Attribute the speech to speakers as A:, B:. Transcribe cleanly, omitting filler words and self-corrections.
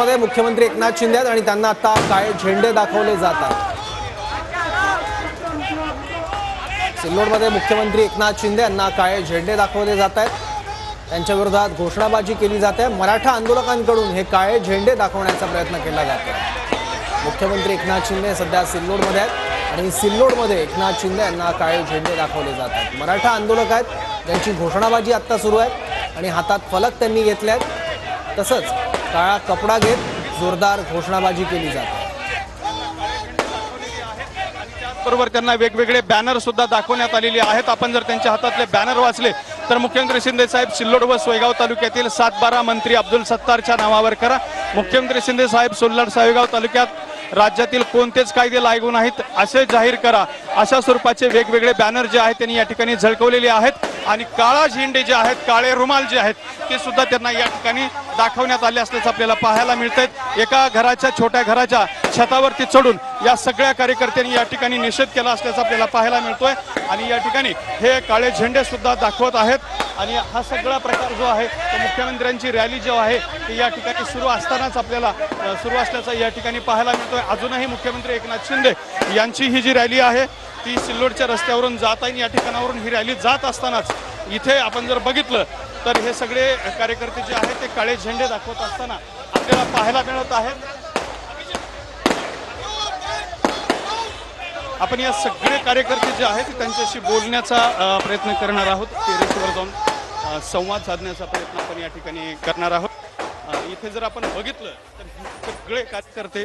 A: सिल्लोडमध्ये मुख्यमंत्री एकनाथ शिंदे आहेत आणि त्यांना आता काळे झेंडे दाखवले जातात। सिल्लोडमध्ये मुख्यमंत्री एकनाथ शिंदे यांना काळे झेंडे दाखवले जात आहेत। त्यांच्या विरोधात घोषणाबाजी केली जाते। मराठा आंदोलकांकडून हे काळे झेंडे दाखवण्याचा प्रयत्न केला जातो। मुख्यमंत्री एकनाथ शिंदे सध्या सिल्लोडमध्ये आहेत आणि सिल्लोडमध्ये एकनाथ शिंदे यांना काळे झेंडे दाखवले जात आहेत। मराठा आंदोलक आहेत, त्यांची घोषणाबाजी आता सुरू आहे आणि हातात फलक त्यांनी घेतले आहेत। तसंच काळा कपडा घेत जोरदार घोषणाबाजी केली जाते।
B: बरोबर त्यांना वेगवेगळे बॅनर सुद्धा दाखवण्यात आलेले आहेत। आपण जर त्यांच्या हातातले बॅनर वाचले तर मुख्यमंत्री शिंदे साहेब सिल्लोड व सोयगाव तालुक्यातील 7-12 मंत्री अब्दुल सत्तारच्या नावावर करा। मुख्यमंत्री शिंदे साहेब सोल्लाड सोयगाव तालुक्यात राज्यातील कोणतेच कायदे लागू नाहीत असे जाहीर करा, अशा स्वरूपाचे वेगवेगळे बॅनर जे आहेत त्यांनी या ठिकाणी झळकवलेले आहेत। आणि काळा झेंडे जे आहेत, काळे रुमाल जे आहेत ते सुद्धा त्यांना या ठिकाणी दाखवण्यात आले असल्याचं आपल्याला पाहायला मिळतंय। एका घराच्या छोट्या घराच्या छतावरती चढून या सगळ्या कार्यकर्त्यांनी या ठिकाणी निषेध केला असल्याचं आपल्याला पाहायला मिळतोय आणि या ठिकाणी हे काळे झेंडे सुद्धा दाखवत आहेत। आणि हा सगळा प्रकार जो आहे तो मुख्यमंत्र्यांची रॅली जो आहे ती या ठिकाणी सुरू असतानाच आपल्याला सुरू असल्याचं या ठिकाणी पाहायला मिळतोय। अजूनही मुख्यमंत्री एकनाथ शिंदे यांची ही जी रॅली आहे ती सिल्लोडच्या रस्त्यावरून जात आहे। या ठिकाणावरून ही रॅली जात असतानाच इथे आपण जर बघितलं तर हे सगळे कार्यकर्ते जे आहेत ते काळे झेंडे दाखवत असताना आपल्याला पाहायला मिळत आहेत। आपण या सगळे कार्यकर्ते जे आहेत त्यांच्याशी बोलण्याचा प्रयत्न करणार आहोत। टेरेसवर जाऊन संवाद साधण्याचा प्रयत्न आपण या ठिकाणी करणार आहोत। इथे जर आपण बघितलं तर सगळे कार्यकर्ते